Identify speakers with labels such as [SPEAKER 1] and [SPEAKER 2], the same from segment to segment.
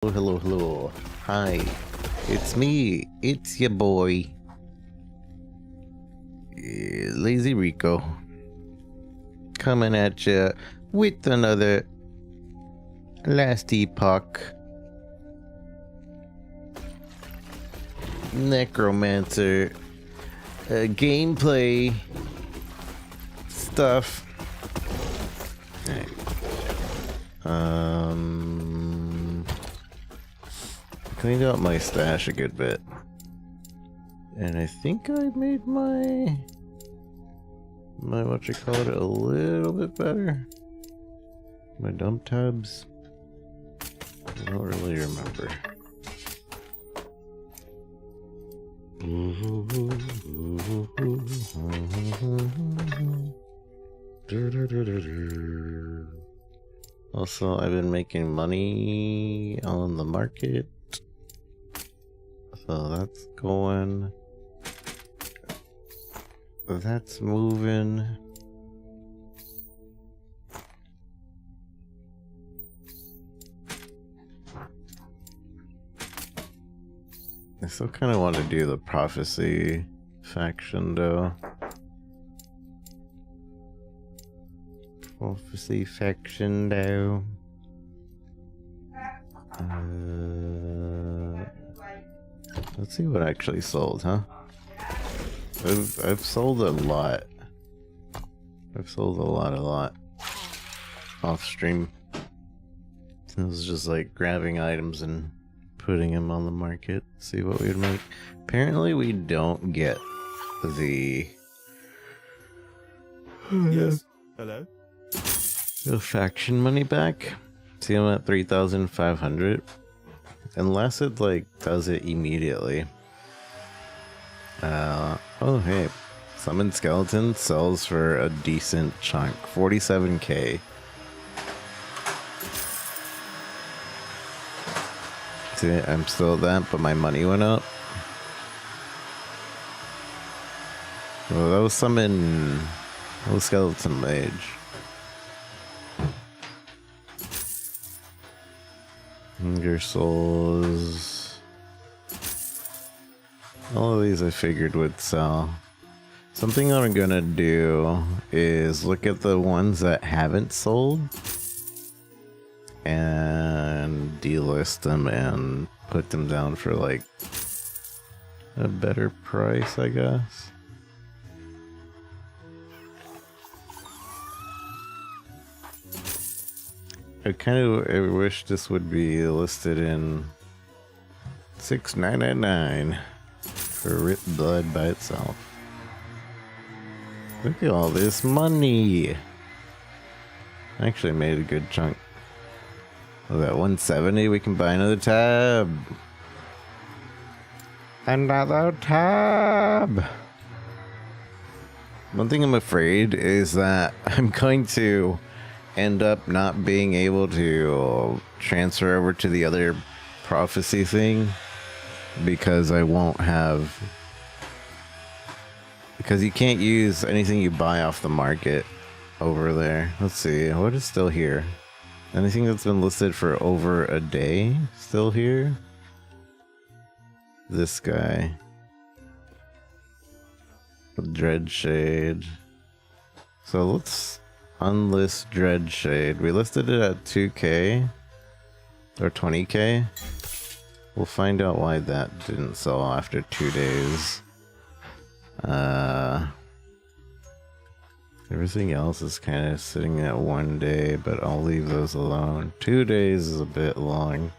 [SPEAKER 1] Hello, hello. Hi. It's me. It's your boy. Lazy Rico. Coming at you with another Last Epoch Necromancer gameplay stuff. Cleaned out my stash a good bit, and I think I made my what you call it a little bit better. My dump tabs. I don't really remember. Also, I've been making money on the market. So that's going. That's moving. I still kind of want to do the prophecy faction though. Prophecy faction though. Let's see what actually sold, huh? I've sold a lot. I've sold a lot off stream. It was just like grabbing items and putting them on the market. See what we'd make. Apparently, we don't get the
[SPEAKER 2] Yes. Hello.
[SPEAKER 1] the faction money back. See, I'm at 3,500. Unless it like does it immediately. Oh hey, Summon Skeleton sells for a decent chunk, 47k. See, I'm still at that, but my money went up. Well, that was Skeleton Mage. Hunger Souls. All of these I figured would sell. Something I'm gonna do is look at the ones that haven't sold and delist them and put them down for like a better price, I guess. I wish this would be listed in 6.999 for Ripped Blood by itself. Look at all this money. I actually made a good chunk. With that 170, we can buy another tab. Another tab. One thing I'm afraid is that I'm going to end up not being able to transfer over to the other prophecy thing because I won't have, because you can't use anything you buy off the market over there. Let's see, what is still here? Anything that's been listed for over a day still here? This guy, Dreadshade. So let's unlist Dreadshade. We listed it at 2k or 20k. We'll find out why that didn't sell after 2 days. Everything else is kind of sitting at 1 day, but I'll leave those alone. 2 days is a bit long.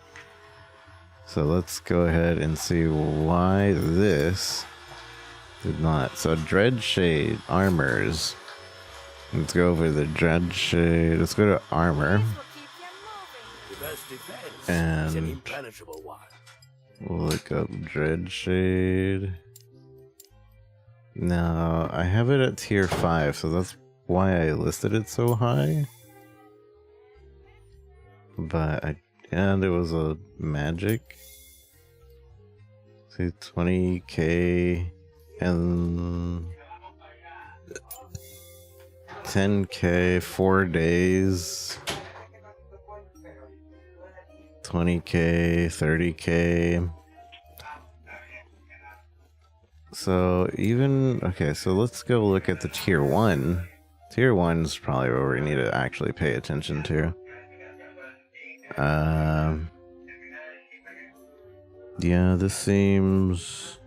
[SPEAKER 1] So let's go ahead and see why this did not. So Dreadshade armors. Let's go over the Dreadshade. Let's go to armor. And we'll look up Dreadshade. Now, I have it at tier 5, so that's why I listed it so high. But and it was a magic. See, 20k and 10k, 4 days. 20k, 30k. So even, okay, so let's go look at the tier 1. Tier 1 is probably where we need to actually pay attention to. Yeah, this seems...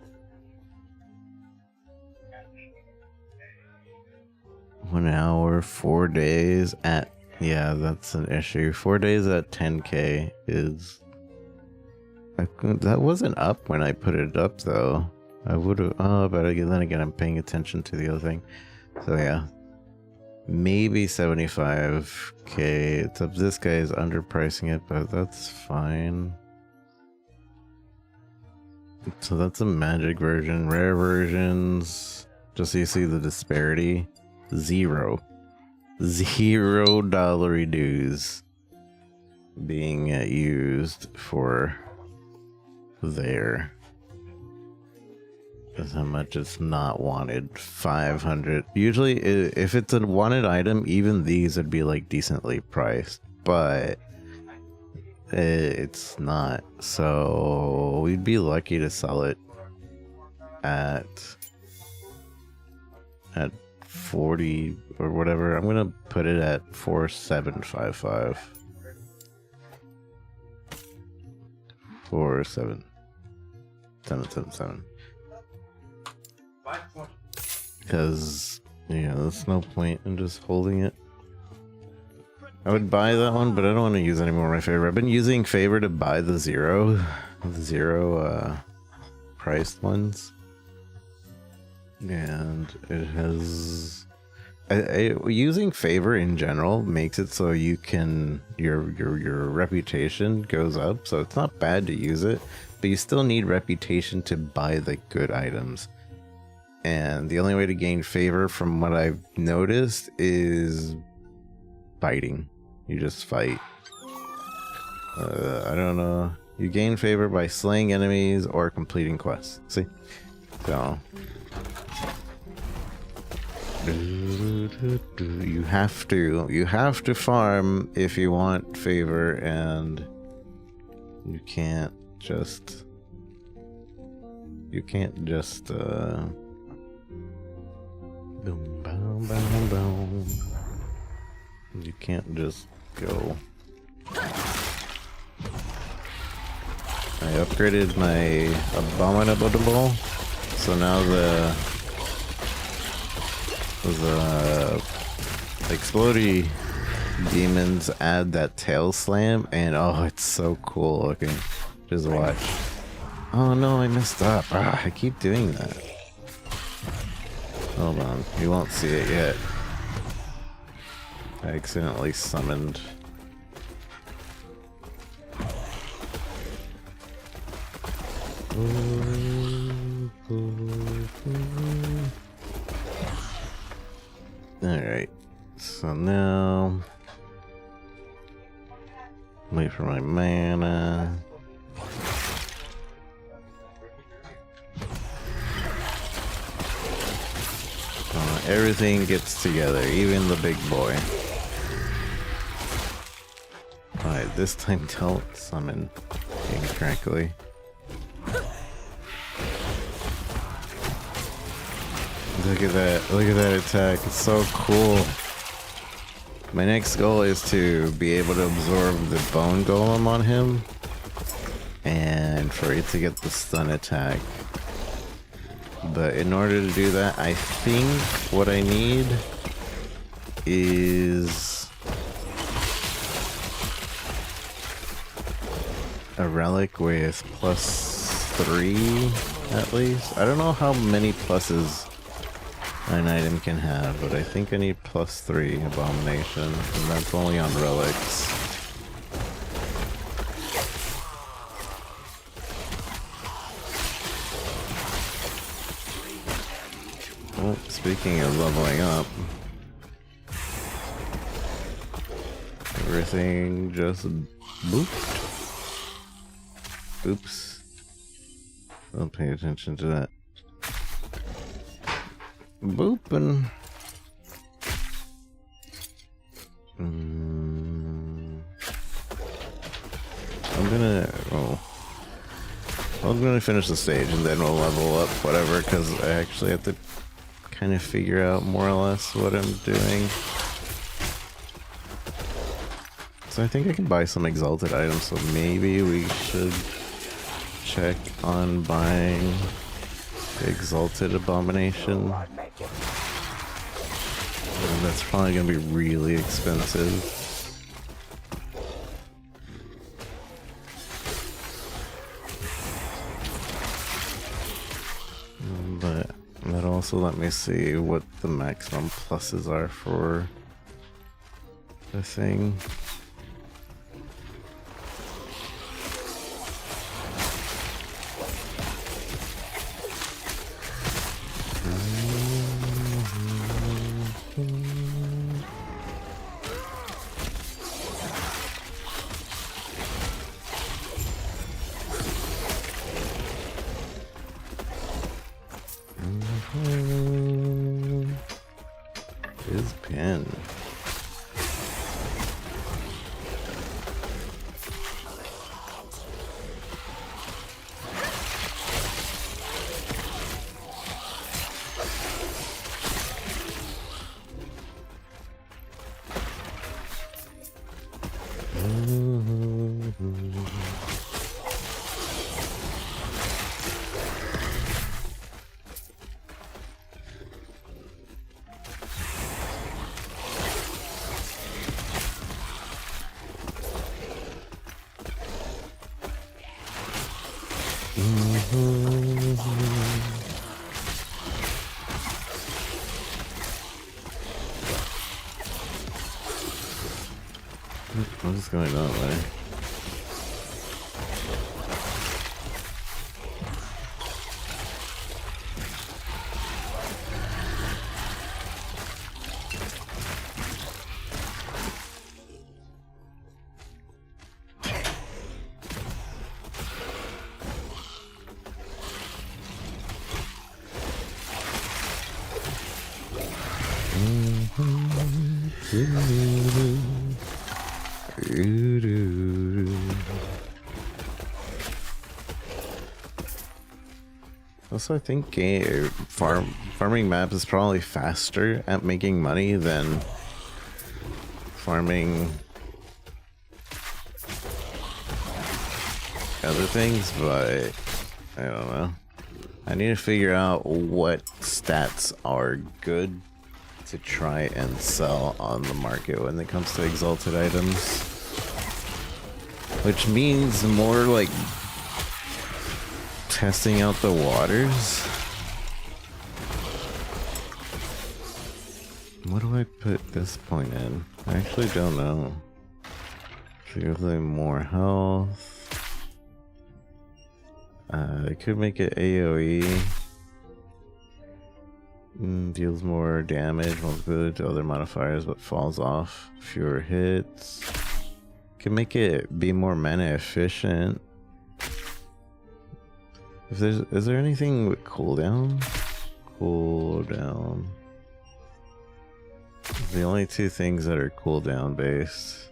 [SPEAKER 1] 1 hour, 4 days at... Yeah, that's an issue. 4 days at 10k is... that wasn't up when I put it up, though. I would have... Oh, but then again, I'm paying attention to the other thing. So, yeah. Maybe 75k. It's up. This guy is underpricing it, but that's fine. So that's a magic version. Rare versions, just so you see the disparity. $0 dues being used for there. That's how much it's not wanted. 500. Usually, if it's a wanted item, even these would be like decently priced, but it's not. So we'd be lucky to sell it at 40 or whatever. I'm gonna put it at 4755. 47777. Because, yeah, there's no point in just holding it. I would buy that one, but I don't want to use any more of my favor. I've been using favor to buy the zero priced ones. And it has... using favor in general makes it so you can... Your reputation goes up, so it's not bad to use it, but you still need reputation to buy the good items. And the only way to gain favor, from what I've noticed, is fighting. You just fight. I don't know. You gain favor by slaying enemies or completing quests. See? So... You have to farm if you want favor, and you can't just boom, boom, boom, boom. You can't just go. I upgraded my abominable, so now the explodey demons add that tail slam, and oh, it's so cool looking. Just watch. Oh no, I messed up. I keep doing that. Hold on, you won't see it yet. I accidentally summoned. Alright, so now wait for my mana. Everything gets together, even the big boy. Alright, this time don't summon incorrectly. Look at that attack, it's so cool. My next goal is to be able to absorb the bone golem on him, and for it to get the stun attack. But in order to do that, I think what I need is a relic with +3 at least. I don't know how many pluses an item can have, but I think I need +3 abomination, and that's only on relics. Oh, speaking of leveling up, everything just booped. Oops. Don't pay attention to that. Boop and... I'm gonna finish the stage and then we'll level up whatever, because I actually have to kind of figure out more or less what I'm doing. So I think I can buy some exalted items, so maybe we should check on buying the exalted abomination. And that's probably gonna be really expensive. But that also let me see what the maximum pluses are for the thing. His pen. What is going on there? Also, I think farming map is probably faster at making money than farming other things, but I don't know. I need to figure out what stats are good to try and sell on the market when it comes to exalted items. Which means more like testing out the waters. What do I put this point in? I actually don't know. Give them more health. I could make it AoE. Deals more damage while glued to other modifiers but falls off. Fewer hits. Can make it be more mana efficient. Is there anything with cooldown? Cooldown. The only two things that are cooldown based.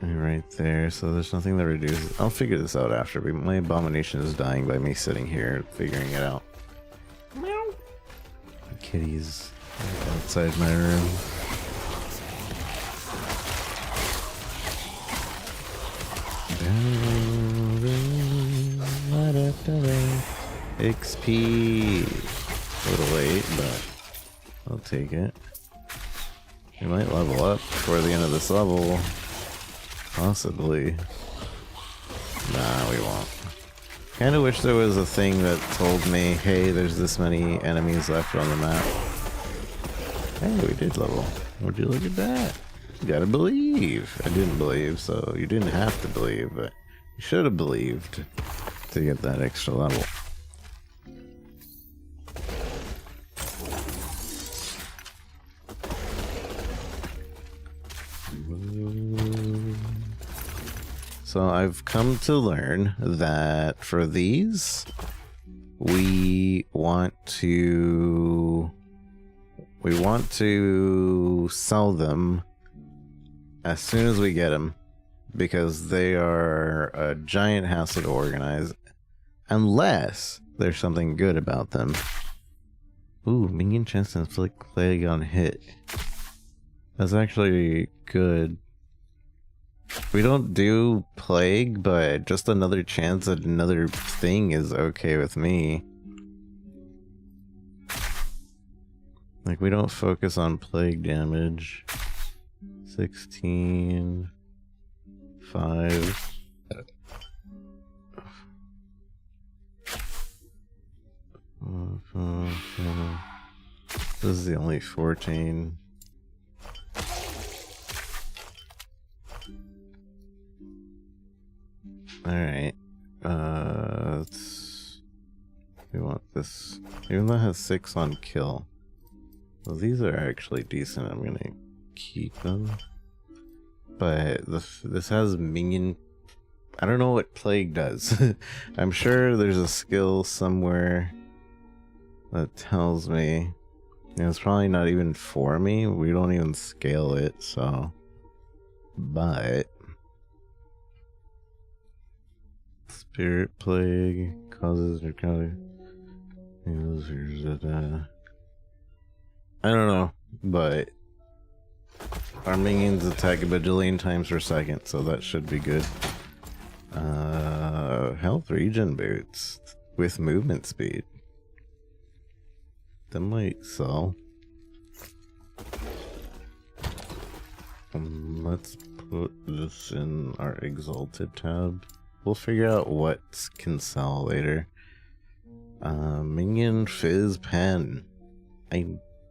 [SPEAKER 1] Right there, so there's nothing that reduces. I'll figure this out after, but my abomination is dying by me sitting here figuring it out. Meow. The kitty's outside my room. XP. A little late, but I'll take it. We might level up before the end of this level. Possibly. Nah, we won't. Kinda wish there was a thing that told me, hey, there's this many enemies left on the map. Hey, we did level. Would you look at that? You gotta believe. I didn't believe, so you didn't have to believe, but you should have believed to get that extra level. So I've come to learn that for these, we want to sell them as soon as we get them, because they are a giant hassle to organize, unless there's something good about them. Ooh, minion chance and flick plague on hit. That's actually good. We don't do plague, but just another chance at another thing is okay with me. Like, we don't focus on plague damage. 16... 5... This is the only 14. Alright. We want this. Even though it has 6 on kill. Well, these are actually decent. I'm gonna keep them. But this has minion. I don't know what plague does. I'm sure there's a skill somewhere that tells me. It's probably not even for me. We don't even scale it, so. But spirit plague causes your counter. I don't know, but our minions attack a bajillion times per second, so that should be good. Health regen boots with movement speed. That might sell. Let's put this in our exalted tab. We'll figure out what can sell later. Minion fizz pen. I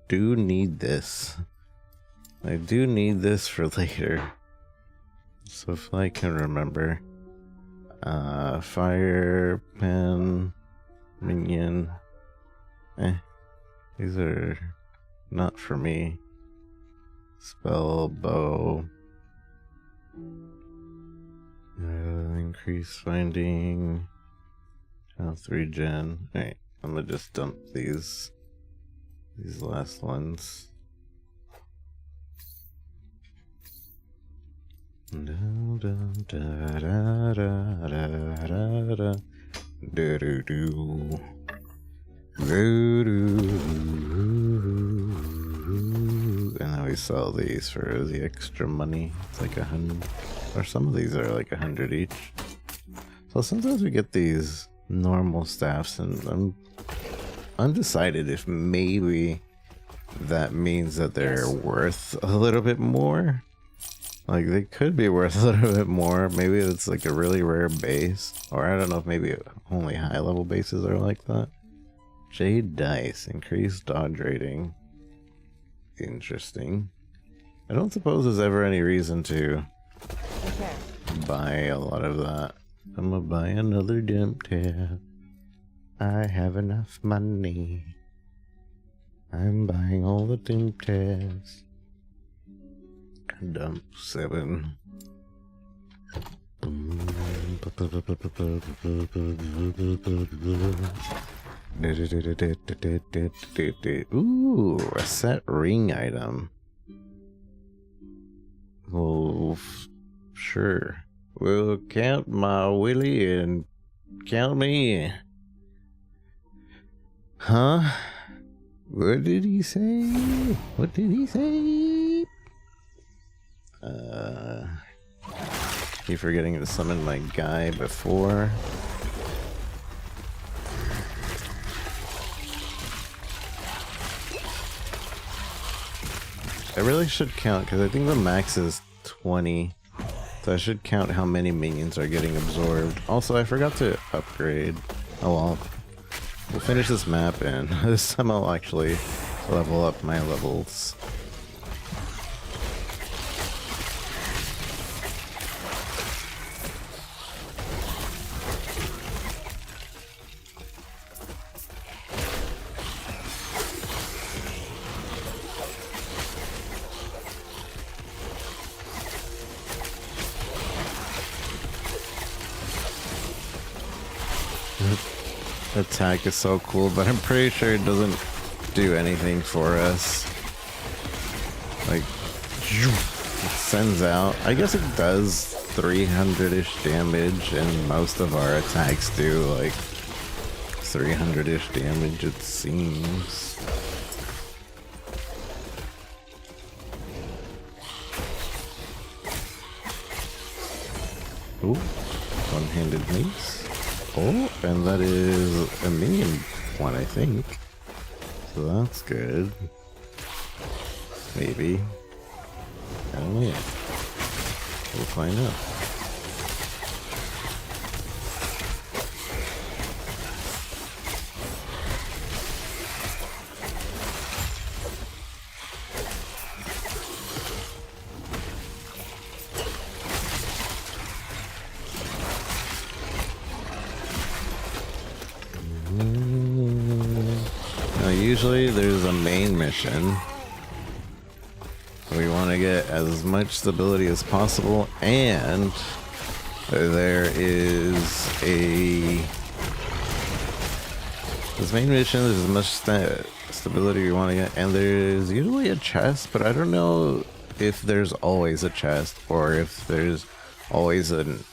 [SPEAKER 1] do need this. I do need this for later. So if I can remember. Fire pen. Minion. These are not for me. Spell bow. Increase finding. Health regen. Alright, I'm gonna just dump these last ones. And then we sell these for the extra money. It's like 100, or some of these are like 100 each. So sometimes we get these normal staffs, and I'm undecided if maybe that means that they're worth a little bit more. Like, they could be worth a little bit more. Maybe it's like a really rare base, or I don't know if maybe only high level bases are like that. Jade dice, increased dodge rating. Interesting. I don't suppose there's ever any reason to buy a lot of that. I'm gonna buy another dump tab. I have enough money. I'm buying all the dump tabs. Dump 7. Ooh, a set ring item. Well, sure. We'll count my Willie and count me in. Huh? What did he say? What did he say? Keep forgetting to summon my guy before. I really should count, because I think the max is 20. So I should count how many minions are getting absorbed. Also, I forgot to upgrade. Oh well. We'll finish this map, and this time I'll actually level up my levels. Attack is so cool, but I'm pretty sure it doesn't do anything for us. Like, it sends out. I guess it does 300-ish damage, and most of our attacks do like 300-ish damage, it seems. Ooh, one-handed mace. Oh, and that is a minion one, I think. So that's good. Maybe. I don't know yet. We'll find out. Now, usually there's a main mission. We want to get as much stability as possible, and there is this main mission, there's as much stability we want to get, and there's usually a chest, but I don't know if there's always a chest or if there's always an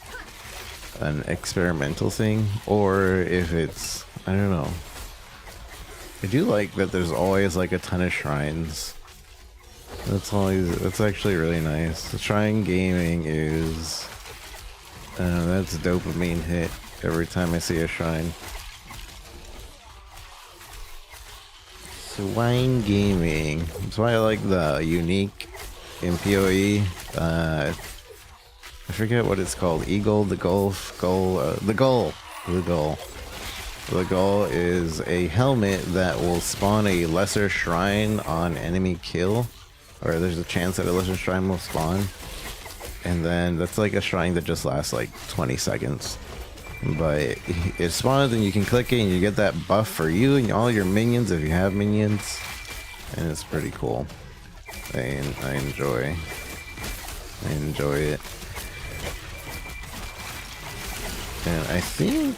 [SPEAKER 1] experimental thing, or if it's, I don't know. I do like that there's always like a ton of shrines. That's actually really nice. The shrine gaming is, that's a dopamine hit every time I see a shrine. Shrine gaming. That's why I like the unique in PoE. I forget what it's called. Eagle, the Gulf, Gull, the Gull. The Gull. The Gull is a helmet that will spawn a lesser shrine on enemy kill. Or there's a chance that a lesser shrine will spawn. And then that's like a shrine that just lasts like 20 seconds. But it spawns and you can click it and you get that buff for you and all your minions if you have minions. And it's pretty cool. I enjoy it. And I think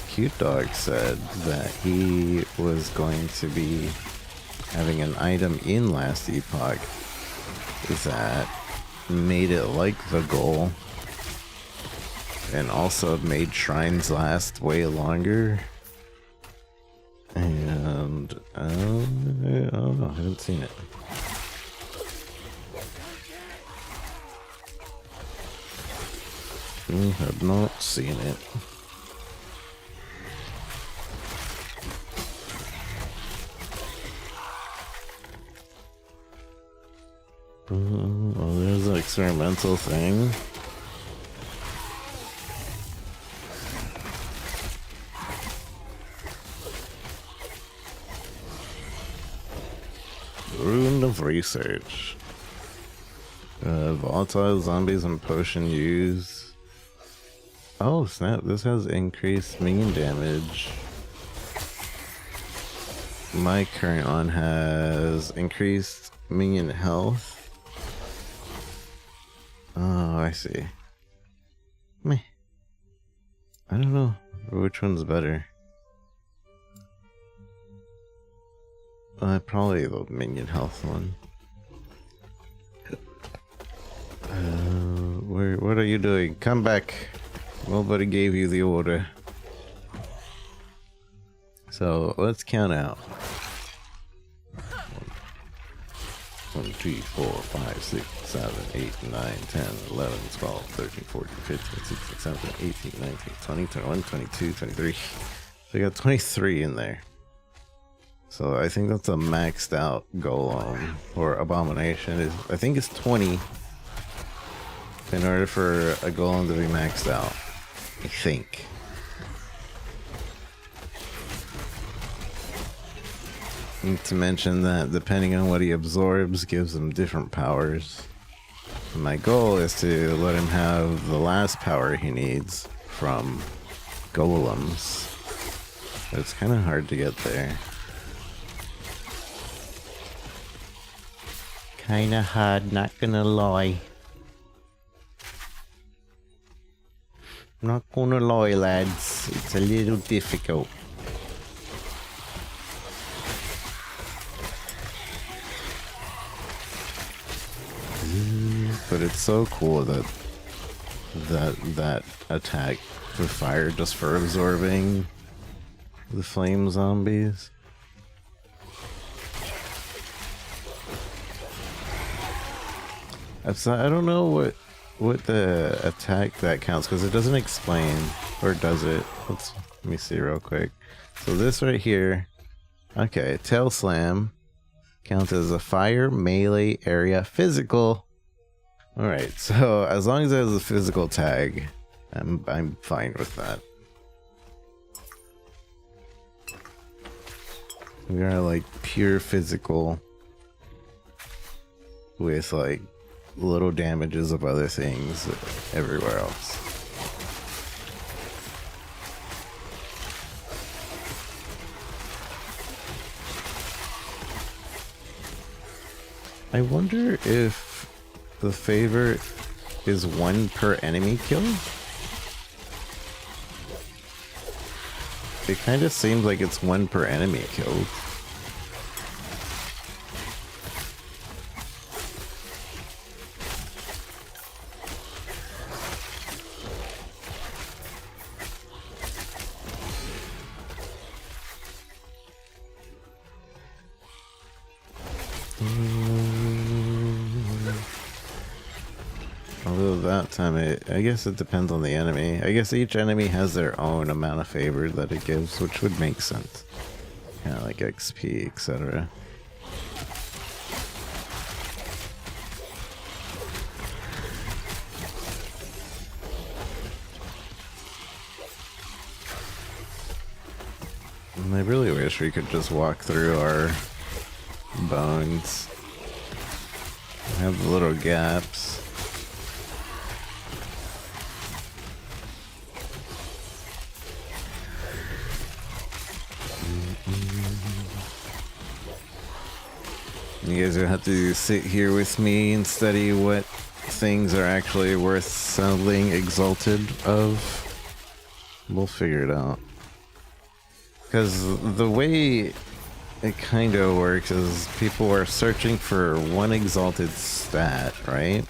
[SPEAKER 1] Cute Dog said that he was going to be having an item in last Epoch that made it like the goal and also made shrines last way longer. And I don't know, I haven't seen it. I have not seen it. Oh, there's an experimental thing. Rune of research. Volatile zombies and potion use. Oh snap, this has increased minion damage. My current one has increased minion health. Oh, I see. Meh. I don't know which one's better. Probably the minion health one. What are you doing? Come back. Nobody gave you the order. So let's count out. 1, 2, 4, 5, 6, 7, 8, 9, 10, 11, 12, 13, 14, 15, 16, 17, 18, 19, 20, 21, 22, 23. So we got 23 in there. So I think that's a maxed out golem or abomination. I think it's 20 in order for a golem to be maxed out. I think. Need to mention that depending on what he absorbs gives him different powers. My goal is to let him have the last power he needs from golems. But it's kind of hard to get there. Kinda hard, not gonna lie. Not gonna lie, lads. It's a little difficult. But it's so cool that that attack with fire just for absorbing the flame zombies. I don't know what the attack that counts, because it doesn't explain, or does it? Let me see real quick. So this right here, okay, tail slam counts as a fire, melee, area, physical. All right, so as long as it has a physical tag, I'm fine with that. We are like pure physical with like little damages of other things everywhere else. I wonder if the favorite is 1 per enemy kill? It kind of seems like it's 1 per enemy killed. Although that time, I guess it depends on the enemy. I guess each enemy has their own amount of favor that it gives, which would make sense. Kind of like XP, etc. And I really wish we could just walk through our bones. Have the little gaps. You guys are gonna have to sit here with me and study what things are actually worth selling exalted of. We'll figure it out. Because the way it kind of works is people are searching for 1 exalted stat, right?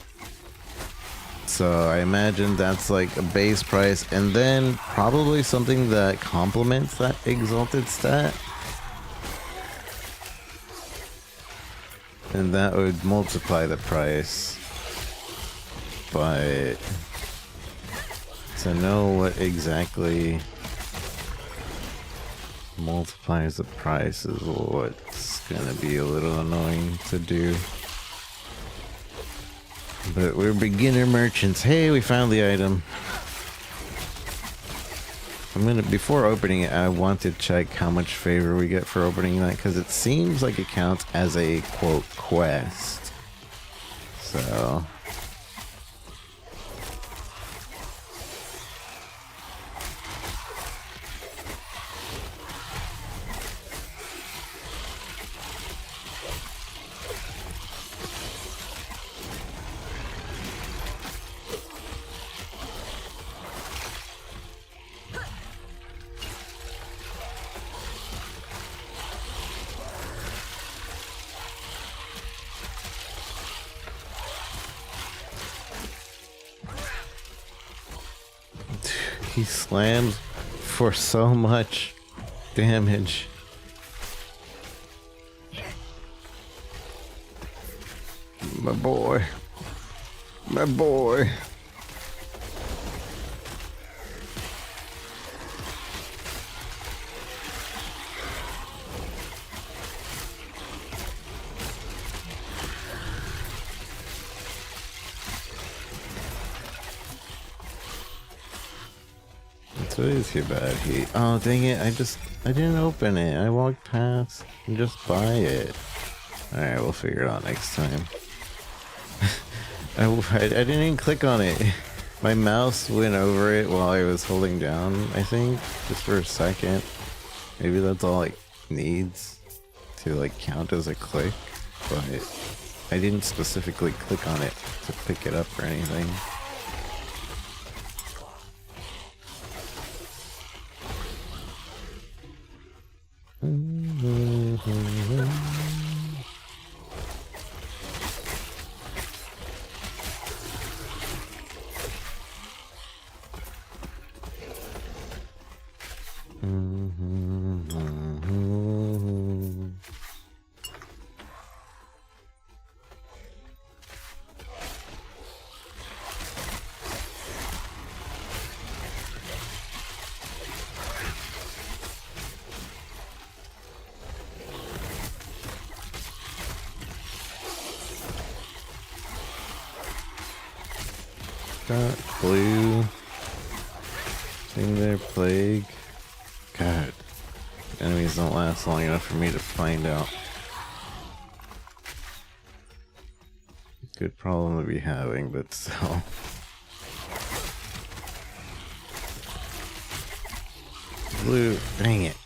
[SPEAKER 1] So I imagine that's like a base price, and then probably something that complements that exalted stat. And that would multiply the price. But to know what exactly multiplies the price is what's gonna be a little annoying to do. But we're beginner merchants. Hey, we found the item. Before opening it, I want to check how much favor we get for opening that, because it seems like it counts as a quote quest. So he slams for so much damage. My boy. My boy. It's really too bad. Oh dang it! I didn't open it. I walked past and just buy it. All right, we'll figure it out next time. I didn't even click on it. My mouse went over it while I was holding down, I think, just for a second. Maybe that's all it needs to like count as a click, but I didn't specifically click on it to pick it up or anything. That blue thing there, plague. God, enemies don't last long enough for me to find out. Good problem to be having, but still. Blue, dang it.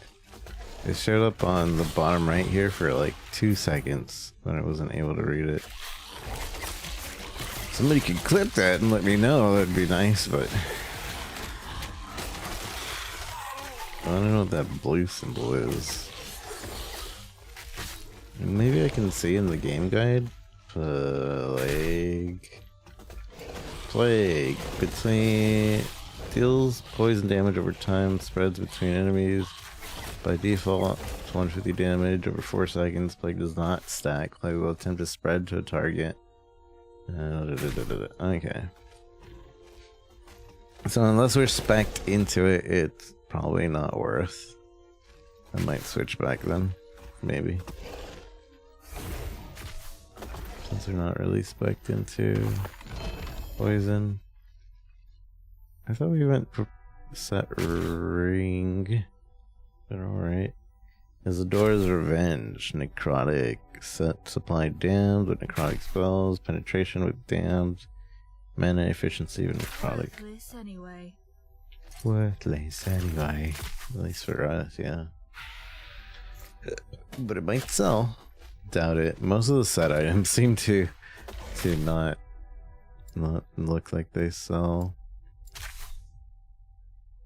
[SPEAKER 1] It showed up on the bottom right here for like 2 seconds, but I wasn't able to read it. Somebody could clip that and let me know, that'd be nice, but I don't know what that blue symbol is. Maybe I can see in the game guide. Plague. Between deals poison damage over time, spreads between enemies. By default, 150 damage over 4 seconds. Plague does not stack. Plague will attempt to spread to a target. Okay. So unless we're spec'd into it, it's probably not worth. I might switch back then. Maybe. Since we're not really spec'd into poison. I thought we went for set ring. But alright. Isidora's Revenge. Necrotic. Set supply damned with necrotic spells. Penetration with damned. Mana efficiency with necrotic.
[SPEAKER 2] Worthless anyway.
[SPEAKER 1] Worthless anyway. At least for us, yeah. But it might sell. Doubt it. Most of the set items seem to not look like they sell.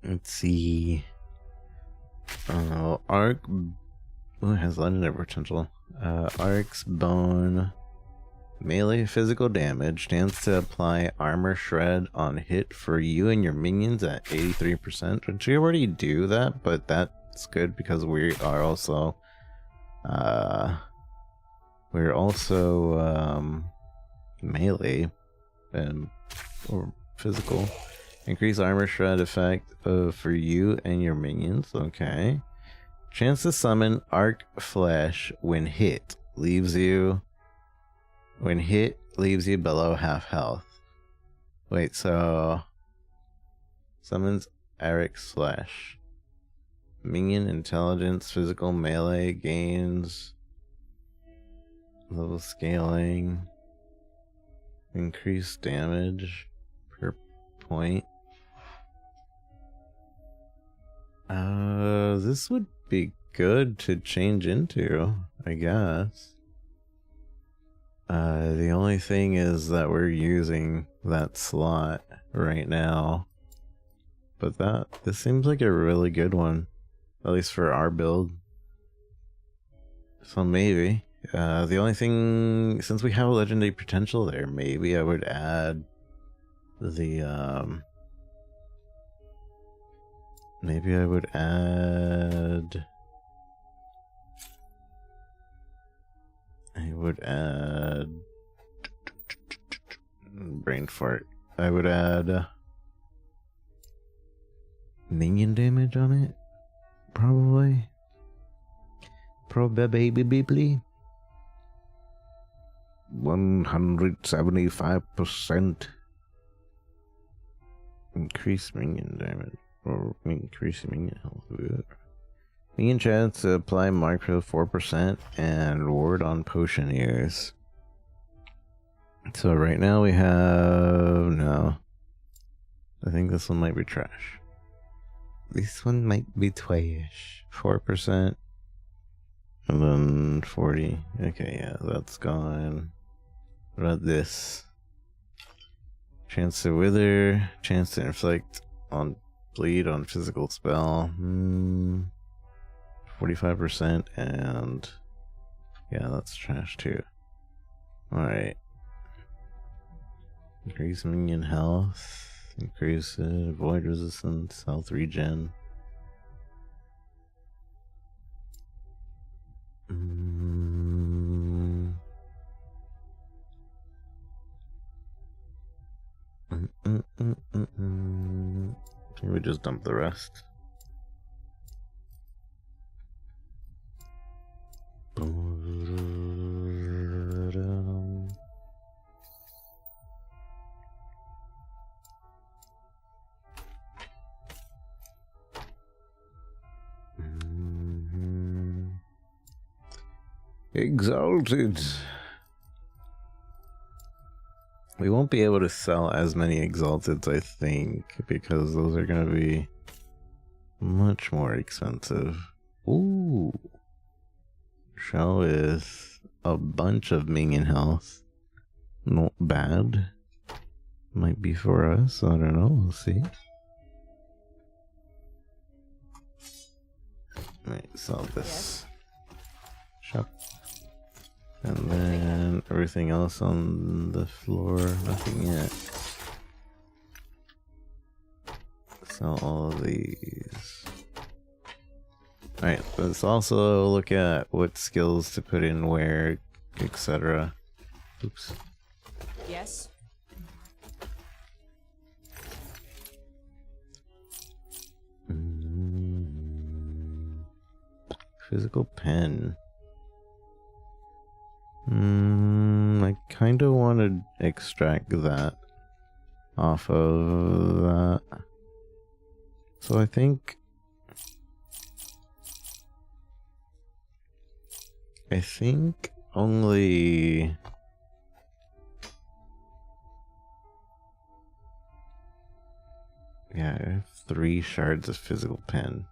[SPEAKER 1] Let's see. Arc. Oh, it has legendary potential. Arc's Bone. Melee physical damage. Stands to apply armor shred on hit for you and your minions at 83%. Which we already do that, but that's good because we are also melee or physical. Increase armor shred effect for you and your minions. Okay. Chance to summon Arc Flesh when hit leaves you below half health. Wait, so summons Eric's Flesh. Minion intelligence, physical melee gains, level scaling, increased damage per point. This would be good to change into, I guess. The only thing is that we're using that slot right now. But this seems like a really good one. At least for our build. So maybe. The only thing, since we have a legendary potential there, maybe I would add the, maybe I would add... brain fart. I would add minion damage on it, probably. Probably 175% increase minion damage or increase minion health. Minion chance to apply micro 4% and ward on potion use. So right now we have no. I think this one might be trash. This one might be twayish. 4%. And then 40. Okay, yeah, that's gone. What about this? Chance to wither. Chance to inflict on bleed on physical spell. 45% and yeah, that's trash too. Alright. Increase minion health. Increase void resistance, health regen. just dump the rest. Exalted. We won't be able to sell as many Exalteds, I think, because those are going to be much more expensive. Ooh. Shell is a bunch of minion health. Not bad. Might be for us, I don't know, we'll see. Right, sell this. Shop. And then everything else on the floor, nothing yet. Sell all of these. Alright, let's also look at what skills to put in where, etc. Oops.
[SPEAKER 2] Yes.
[SPEAKER 1] Physical pen. I kind of want to extract that off of that. So I think only I have 3 shards of physical pen.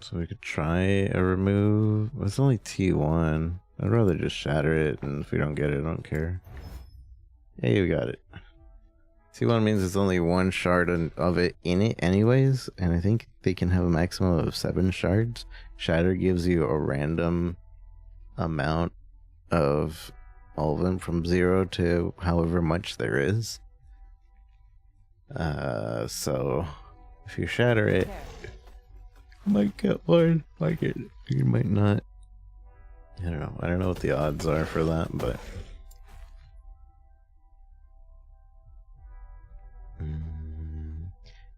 [SPEAKER 1] So we could try a remove. It's only T1. I'd rather just shatter it, and if we don't get it, I don't care. Hey, we got it. T1 means it's only 1 shard of it in it anyways, and I think they can have a maximum of 7 shards. Shatter gives you a random amount of all of them from 0 to however much there is. So if you shatter it, you might get one, you might not. I don't know. I don't know what the odds are for that, but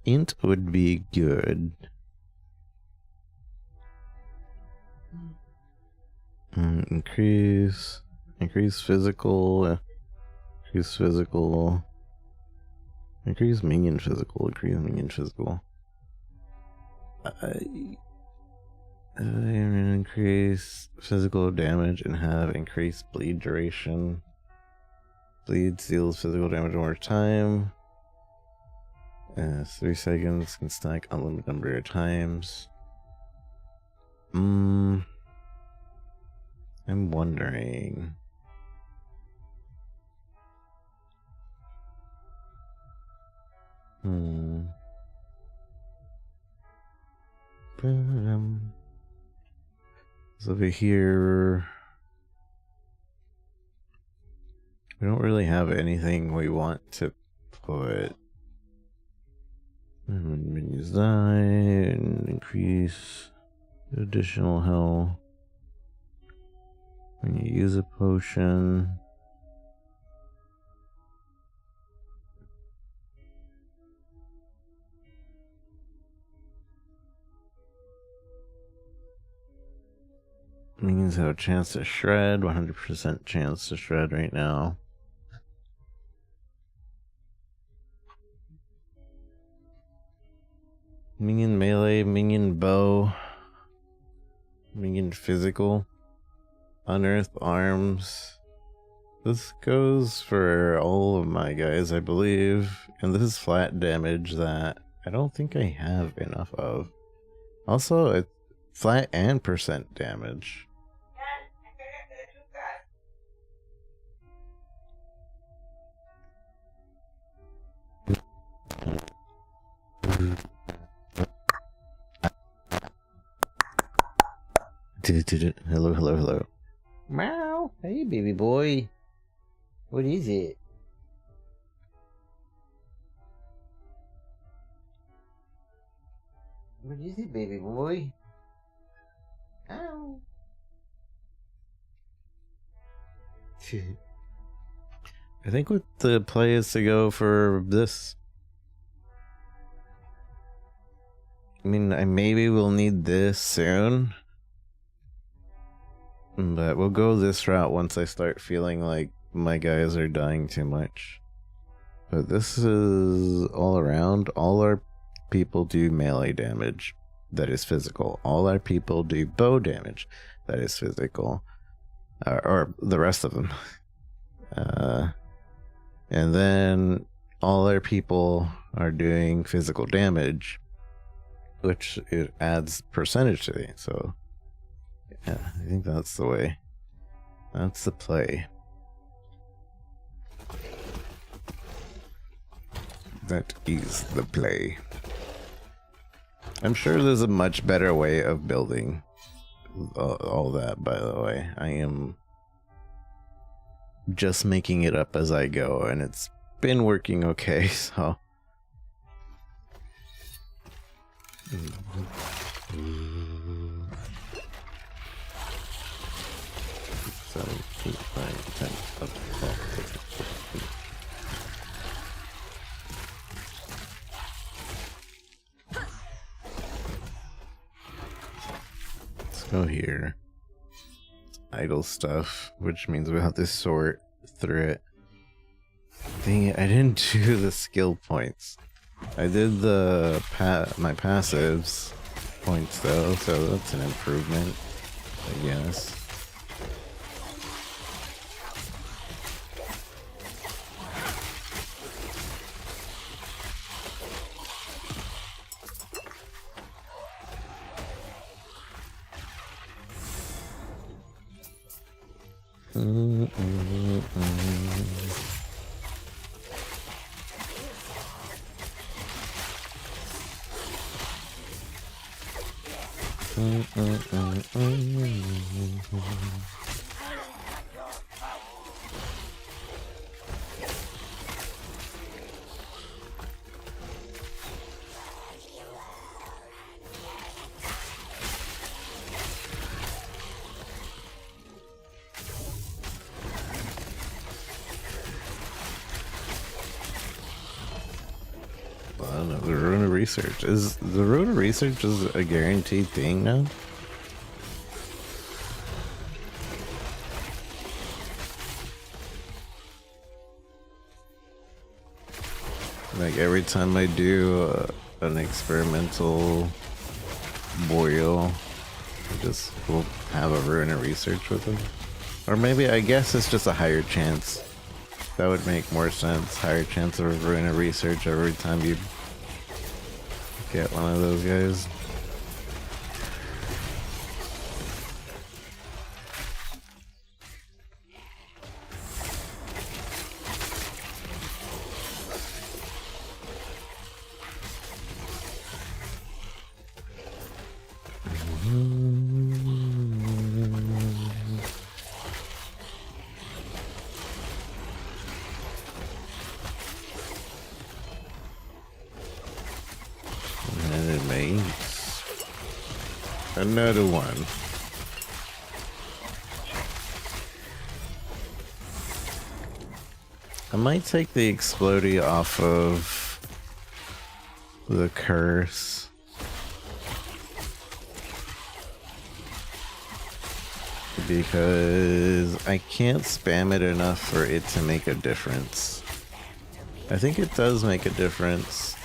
[SPEAKER 1] int would be good. Increase physical, increase minion physical. Increase physical damage and have increased bleed duration. Bleed deals physical damage over time. 3 seconds, can stack unlimited number of times. I'm wondering. So over here, we don't really have anything we want to put. Minions die and increase additional health when you use a potion. Minions have a chance to shred, 100% chance to shred right now. Minion melee, minion bow, minion physical, unearthed arms. This goes for all of my guys, I believe. And this is flat damage that I don't think I have enough of. Also, it's flat and percent damage. Hello, hello, hello. Meow. Hey, baby boy. What is it? What is it, baby boy? Ow. I think what the play is to go for this. I mean, maybe we'll need this soon. But we'll go this route once I start feeling like my guys are dying too much. But this is all around. All our people do melee damage that is physical. All our people do bow damage that is physical. Or the rest of them. And then all our people are doing physical damage, which it adds percentage to it. So yeah, I think that's the way. That's the play. That is the play. I'm sure there's a much better way of building all that, by the way. I am just making it up as I go, and it's been working okay, so. 7, 8, 9, 10, 11, 12, 13, 14. Let's go here. Idle stuff, which means we have to sort through it. Dang it, I didn't do the skill points. I did the my passives points though, so that's an improvement, I guess. I don't know, the Rune of Research. Is the Rune of Research is a guaranteed thing now? Like every time I do an experimental boil, I just will have a Rune of Research with them. Or maybe, I guess it's just a higher chance. That would make more sense. Higher chance of a Rune of Research every time you get one of those guys. Another one. I might take the Explodey off of the curse. Because I can't spam it enough for it to make a difference. I think it does make a difference.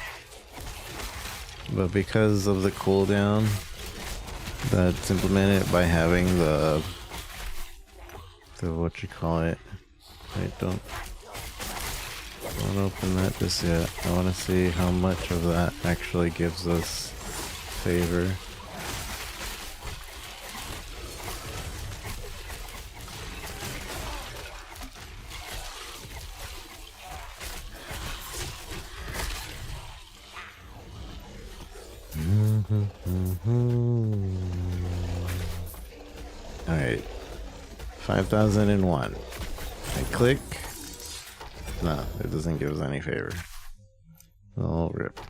[SPEAKER 1] But because of the cooldown that's implemented by having the what you call it. Wait, don't open that just yet. I want to see how much of that actually gives us favor. Alright, 5001. I click. No, it doesn't give us any favor. Oh, rip.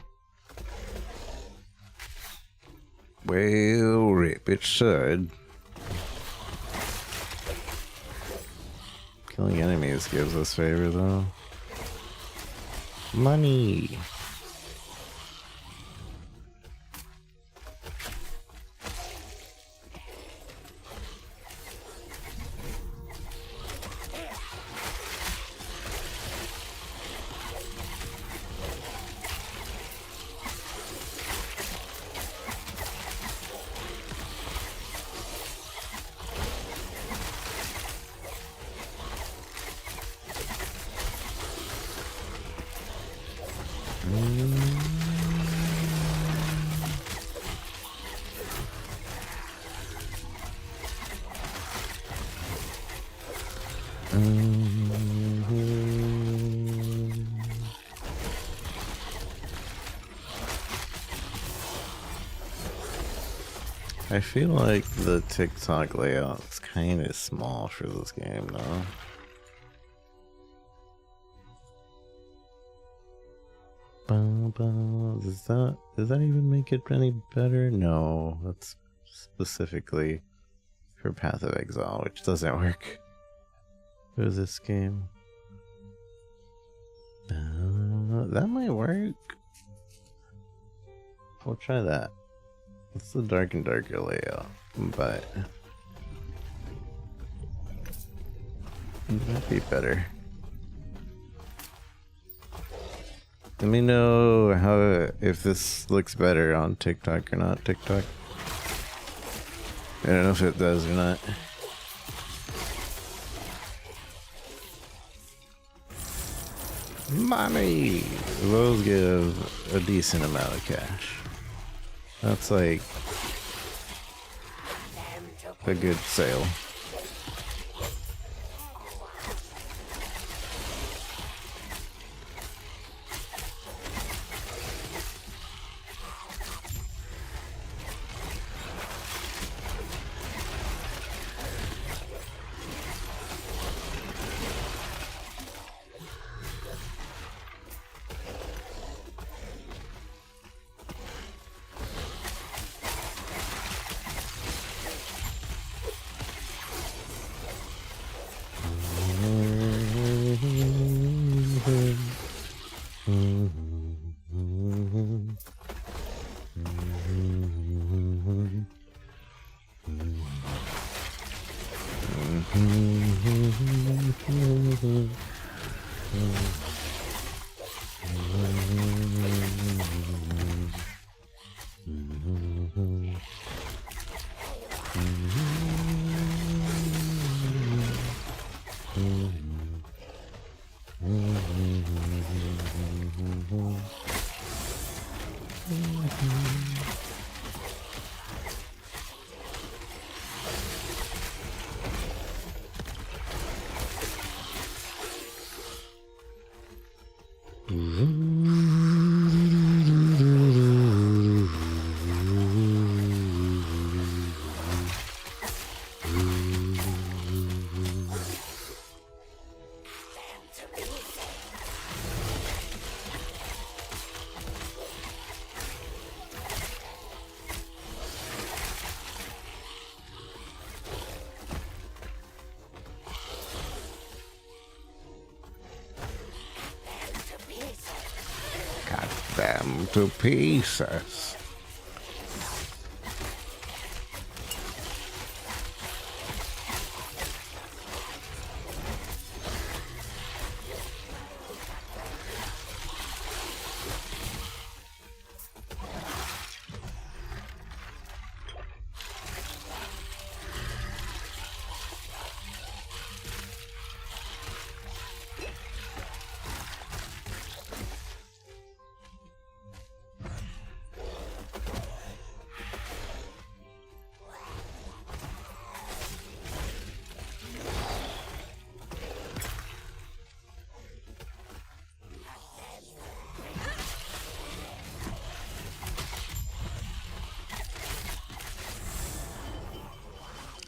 [SPEAKER 1] Well, rip, it should. Killing enemies gives us favor though. Money! I feel like the TikTok layout's kind of small for this game, though. Does that even make it any better? No, that's specifically for Path of Exile, which doesn't work for this game. That might work. We'll try that. It's the dark and darker layout, but it might be better. Let me know if this looks better on TikTok or not TikTok. I don't know if it does or not. Money! Those give a decent amount of cash. That's like a good sale. Them to pieces.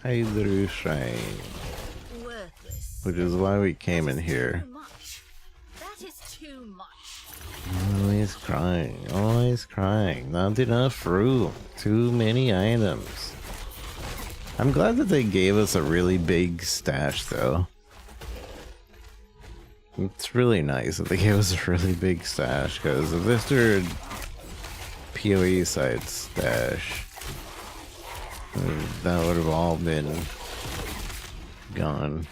[SPEAKER 1] Hydro Shrine, which is why we came in here.
[SPEAKER 2] That is too much.
[SPEAKER 1] Always crying, always crying. Not enough room. Too many items. I'm glad that they gave us a really big stash though. It's really nice that they gave us a really big stash, because if this were a PoE side stash, that would have all been gone.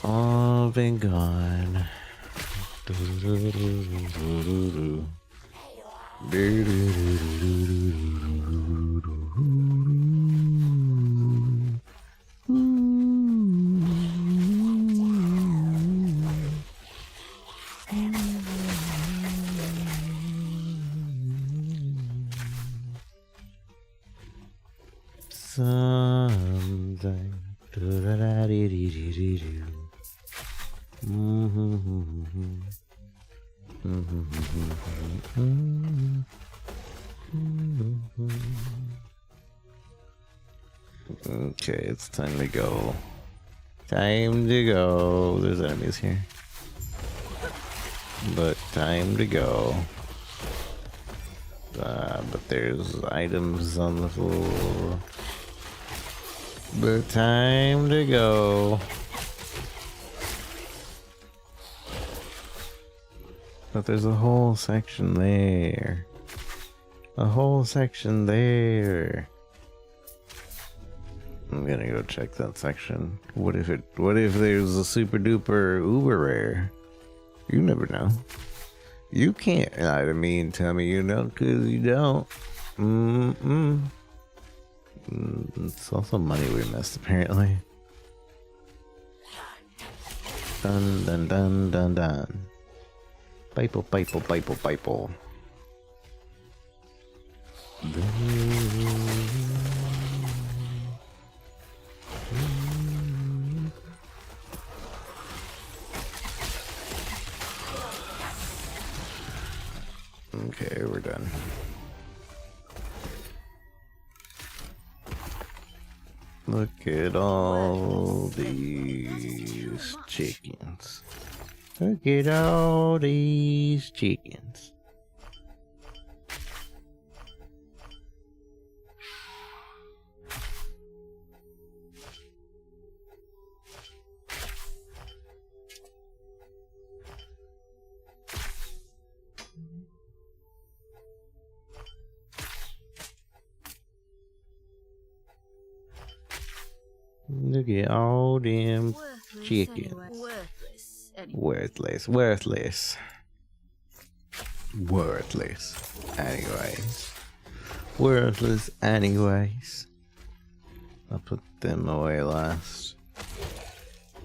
[SPEAKER 1] All been gone. Something. Okay, it's time to go. Time to go. There's enemies here. But time to go. But there's items on the floor. But time to go. But there's a whole section there. A whole section there. I'm gonna go check that section. What if there's a super duper uber rare? You never know. You can't, I mean, tell me you don't, cause you don't. It's also money we missed, apparently. Dun dun dun dun dun. Piple, piple, piple, piple. Okay, we're done. Look at all these chickens. Look at all these chickens. Look at all them chickens. Worthless. Anyways. Worthless anyways. I'll put them away last.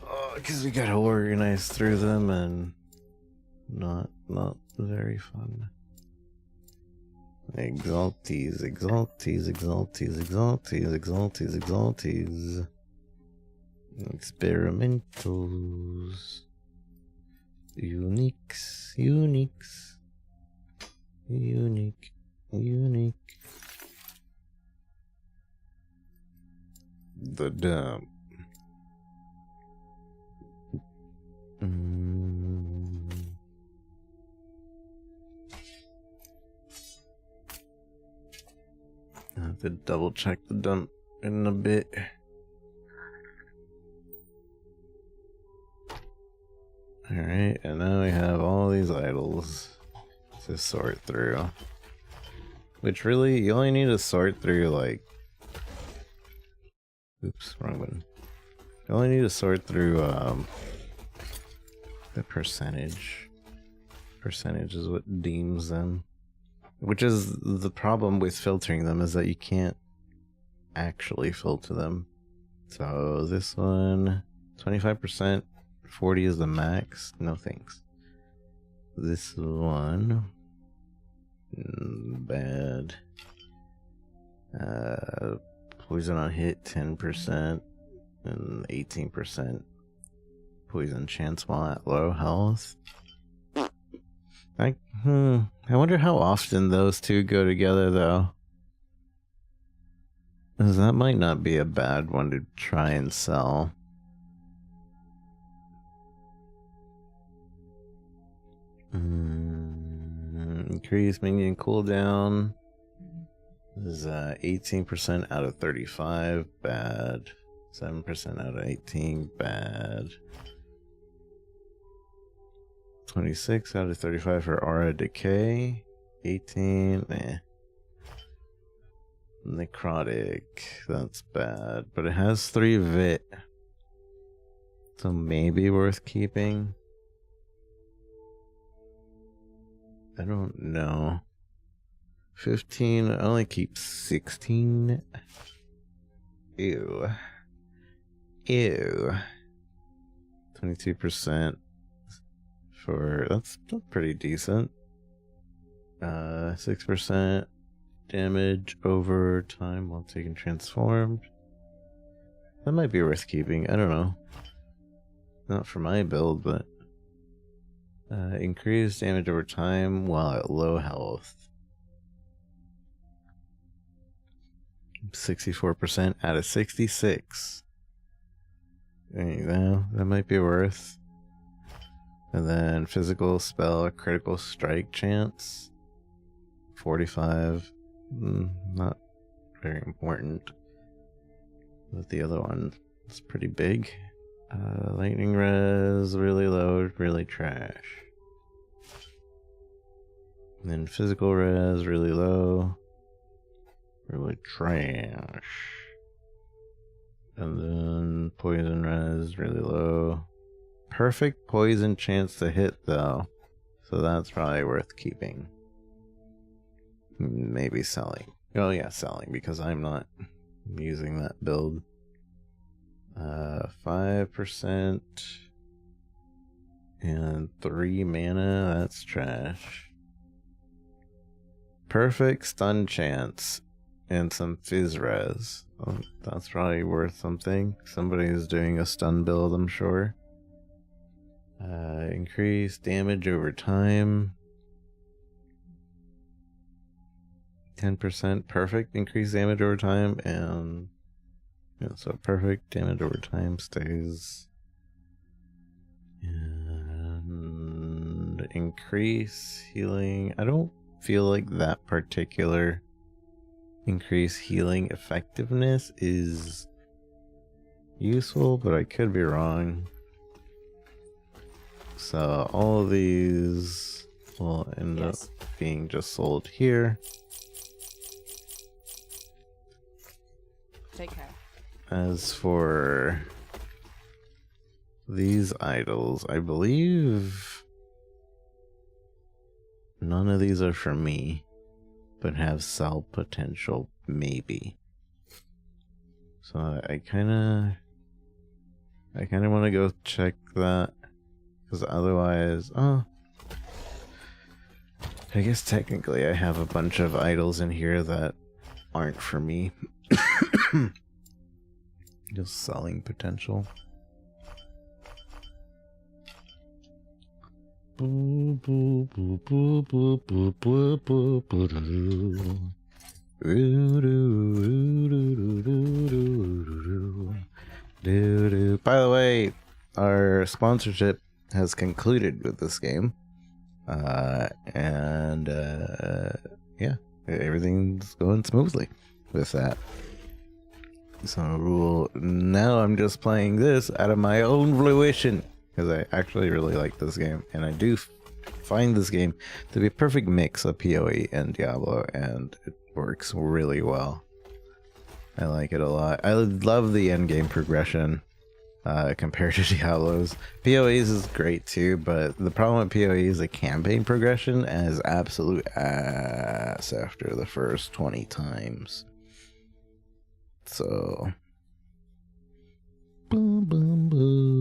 [SPEAKER 1] Oh, because we gotta organize through them and not very fun. Exalties. Experimentals. Uniques. Unique. The dump. I have to double check the dump in a bit. Alright, and now we have all these idols to sort through. Which really, you only need to sort through like... Oops, wrong button. You only need to sort through the percentage. Percentage is what deems them. Which is the problem with filtering them, is that you can't actually filter them. So this one, 25%. 40 is the max. No thanks. This one, bad. Poison on hit 10% and 18% poison chance while at low health. I wonder how often those two go together though. 'Cause that might not be a bad one to try and sell. Increase minion cooldown is 18% out of 35, bad. 7% out of 18, bad. 26 out of 35 for aura decay. 18, eh. Necrotic, that's bad, but it has 3 vit, so maybe worth keeping. I don't know. 15, I only keep 16. Ew. Ew. 22% for, that's pretty decent. 6% damage over time while taking transformed. That might be worth keeping, I don't know. Not for my build, but increased damage over time while at low health. 64% out of 66. There you go, that might be worth. And then physical spell, critical strike chance. 45. Not very important. But the other one is pretty big. Lightning res, really low, really trash. And then physical res, really low, really trash. And then poison res, really low. Perfect poison chance to hit though, so that's probably worth keeping. Maybe selling. Oh yeah, selling, because I'm not using that build. 5% and 3 mana, that's trash. Perfect stun chance and some fizz res. Oh, that's probably worth something. Somebody's doing a stun build, I'm sure. Increase damage over time. 10% perfect increase damage over time, and yeah, so perfect damage over time stays. And increase healing. I don't feel like that particular increase healing effectiveness is useful, but I could be wrong. So all of these will end up being just sold here.
[SPEAKER 3] Take care.
[SPEAKER 1] As for these idols, I believe none of these are for me, but have sell potential, maybe. So I kind of want to go check that, because otherwise, oh, I guess technically I have a bunch of idols in here that aren't for me. Just selling potential. By the way, our sponsorship has concluded with this game. And yeah, everything's going smoothly with that. So now I'm just playing this out of my own fruition, because I actually really like this game, and I do find this game to be a perfect mix of PoE and Diablo, and it works really well. I like it a lot. I love the endgame progression compared to Diablo's. PoE's is great too, but the problem with PoE is the campaign progression is absolute ass after the first 20 times. So boom boom boom.